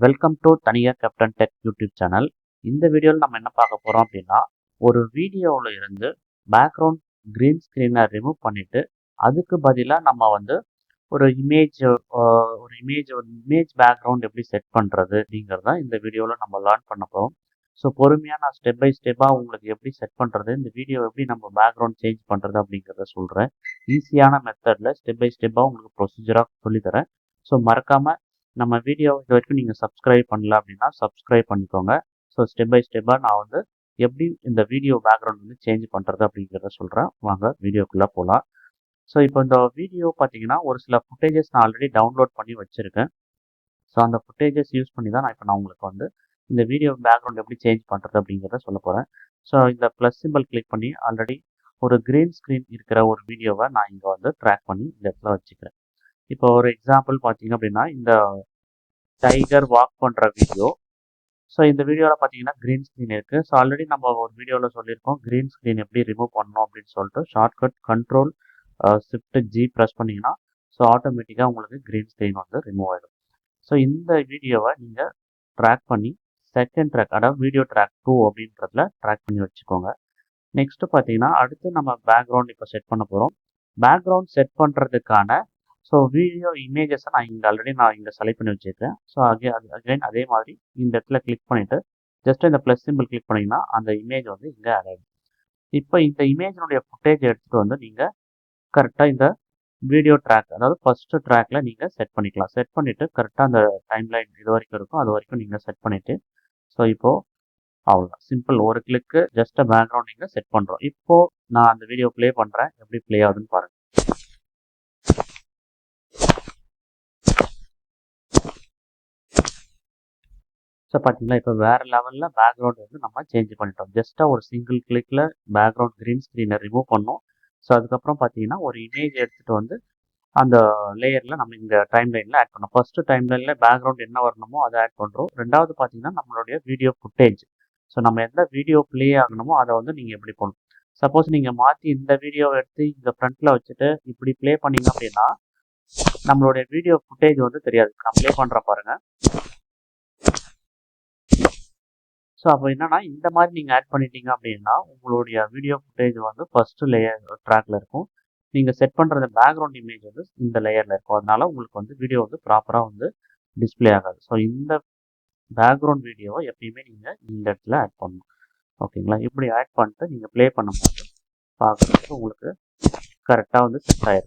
Welcome to தனியார் captain tech YouTube channel. இந்த வீடியோவில் நம்ம என்ன பார்க்க போகிறோம் அப்படின்னா, ஒரு வீடியோவில் இருந்து பேக்ரவுண்ட் க்ரீன் ஸ்க்ரீனை ரிமூவ் பண்ணிவிட்டு அதுக்கு பதிலாக நம்ம வந்து ஒரு இமேஜ் பேக்ரவுண்ட் எப்படி செட் பண்ணுறது அப்படிங்கிறத இந்த வீடியோவில் நம்ம லேர்ன் பண்ண போகிறோம். ஸோ பொறுமையாக நான் ஸ்டெப் பை ஸ்டெப்பாக உங்களுக்கு எப்படி செட் பண்ணுறது, இந்த வீடியோ எப்படி நம்ம பேக்ரவுண்ட் சேஞ்ச் பண்ணுறது அப்படிங்கிறத சொல்கிறேன். ஈஸியான மெத்தடில் ஸ்டெப் பை ஸ்டெப்பாக உங்களுக்கு ப்ரொசீஜராக சொல்லித்தரேன். ஸோ மறக்காமல் நம்ம வீடியோ இது வரைக்கும் நீங்கள் சப்ஸ்கிரைப் பண்ணல அப்படின்னா சப்ஸ்கிரைப் பண்ணிக்கோங்க. ஸோ ஸ்டெப் பை ஸ்டெப்பாக நான் வந்து எப்படி இந்த வீடியோ பேக்ரவுண்ட் வந்து சேஞ்ச் பண்ணுறது அப்படிங்கிறத சொல்கிறேன். வாங்க வீடியோக்குள்ளே போகலாம். ஸோ இப்போ இந்த வீடியோ பார்த்தீங்கன்னா ஒரு சில ஃபுட்டேஜஸ் நான் ஆல்ரெடி டவுன்லோட் பண்ணி வச்சுருக்கேன். ஸோ அந்த ஃபுட்டேஜஸ் யூஸ் பண்ணி தான் நான் உங்களுக்கு வந்து இந்த வீடியோ பேக்ரவுண்ட் எப்படி சேஞ்ச் பண்ணுறது அப்படிங்கிறத சொல்ல போகிறேன். ஸோ இந்த ப்ளஸ் சிம்பிள் கிளிக் பண்ணி ஆல்ரெடி ஒரு க்ரீன் ஸ்க்ரீன் இருக்கிற ஒரு வீடியோவை நான் இங்கே வந்து ட்ராக் பண்ணி இந்த இடத்துல வச்சுக்கிறேன். இப்போ ஒரு எக்ஸாம்பிள் பார்த்தீங்க அப்படின்னா இந்த டைகர் வாக் பண்ணுற வீடியோ. ஸோ இந்த வீடியோவில் பார்த்தீங்கன்னா க்ரீன் ஸ்க்ரீன் இருக்குது. ஸோ ஆல்ரெடி நம்ம ஒரு வீடியோவில் சொல்லியிருக்கோம் க்ரீன் ஸ்க்ரீன் எப்படி ரிமூவ் பண்ணணும் அப்படின்னு சொல்லிட்டு shortcut control shift G press பண்ணிங்கன்னா ஸோ ஆட்டோமேட்டிக்காக உங்களுக்கு க்ரீன் ஸ்க்ரீன் வந்து ரிமூவ் ஆகிடும். ஸோ இந்த வீடியோவை நீங்கள் ட்ராக் பண்ணி செகண்ட் ட்ராக், அதாவது வீடியோ ட்ராக் 2 அப்படின்றதுல ட்ராக் பண்ணி வச்சுக்கோங்க. நெக்ஸ்ட்டு பார்த்தீங்கன்னா அடுத்து நம்ம பேக்ரவுண்ட் இப்போ செட் பண்ண போகிறோம். பேக்ரவுண்ட் செட் பண்ணுறதுக்கான வீடியோ இமேஜஸை நான் இங்கே செலக்ட் பண்ணி வச்சுருக்கேன். ஸோ அகைன் அதே மாதிரி இந்த இடத்துல கிளிக் பண்ணிவிட்டு ஜஸ்ட் இந்த ப்ளஸ் சிம்பிள் கிளிக் பண்ணிங்கன்னா அந்த இமேஜ் வந்து இங்கே ஆட் ஆகிடும். இப்போ இந்த இமேஜினுடைய ஃபுட்டேஜ் எடுத்துகிட்டு வந்து நீங்கள் கரெக்டாக இந்த வீடியோ ட்ராக், அதாவது ஃபஸ்ட்டு ட்ராக்கில் நீங்கள் செட் பண்ணிக்கலாம். செட் பண்ணிவிட்டு கரெக்டாக அந்த டைம்லைன் இது வரைக்கும் இருக்கும், அது வரைக்கும் நீங்கள் செட் பண்ணிவிட்டு ஸோ இப்போது அவ்வளோதான், சிம்பிள், ஒரு கிளிக்கு ஜஸ்ட் பேக்ரவுண்ட் நீங்கள் செட் பண்ணுறோம். இப்போது நான் அந்த வீடியோ ப்ளே பண்ணுறேன், எப்படி ப்ளே ஆகுதுன்னு பாருங்கள். ஸோ பார்த்தீங்களா, இப்போ வேறு லெவலில் பேக்ரவுண்ட் வந்து நம்ம சேஞ்ச் பண்ணிட்டோம். ஜஸ்ட்டாக ஒரு சிங்கிள் கிளிக்கில் பேக்ரவுண்ட் க்ரீன் ஸ்க்ரீனை ரிமூவ் பண்ணோம். ஸோ அதுக்கப்புறம் பார்த்தீங்கன்னா ஒரு இமேஜ் எடுத்துகிட்டு வந்து அந்த லேயரில் நம்ம இந்த டைம் லைனில் ஆட் பண்ணோம். ஃபஸ்ட்டு டைம் லைனில் பேக்ரவுண்ட் என்ன வரணுமோ அதை ஆட் பண்ணுறோம். ரெண்டாவது பார்த்தீங்கன்னா நம்மளுடைய வீடியோ ஃபுட்டேஜ். ஸோ நம்ம எந்த வீடியோ ப்ளே ஆகணுமோ அதை வந்து நீங்கள் எப்படி பண்ணணும். சப்போஸ் நீங்கள் மாற்றி இந்த வீடியோவை எடுத்து இந்த ஃப்ரண்ட்டில் வச்சுட்டு இப்படி ப்ளே பண்ணிங்க அப்படின்னா நம்மளுடைய வீடியோ ஃபுட்டேஜ் வந்து தெரியாது. நான் ப்ளே பண்ணுற பாருங்கள். ஸோ அப்போ என்னென்னா இந்த மாதிரி நீங்கள் ஆட் பண்ணிட்டீங்க அப்படின்னா உங்களுடைய வீடியோ ஃபுட்டேஜ் வந்து ஃபஸ்ட்டு லேயர் ட்ராக்கில் இருக்கும். நீங்கள் செட் பண்ணுற பேக்ரவுண்ட் இமேஜ் வந்து இந்த லேயரில் இருக்கும். அதனால உங்களுக்கு வந்து வீடியோ வந்து ப்ராப்பராக வந்து டிஸ்பிளே ஆகாது. ஸோ இந்த பேக்ரவுண்ட் வீடியோவை எப்பயுமே நீங்கள் இந்த இடத்துல ஆட் பண்ணணும். ஓகேங்களா, இப்படி ஆட் பண்ணிட்டு நீங்கள் ப்ளே பண்ணும்போது பார்க்குறதுக்கு உங்களுக்கு கரெக்டாக வந்து செட் ஆகிடும்.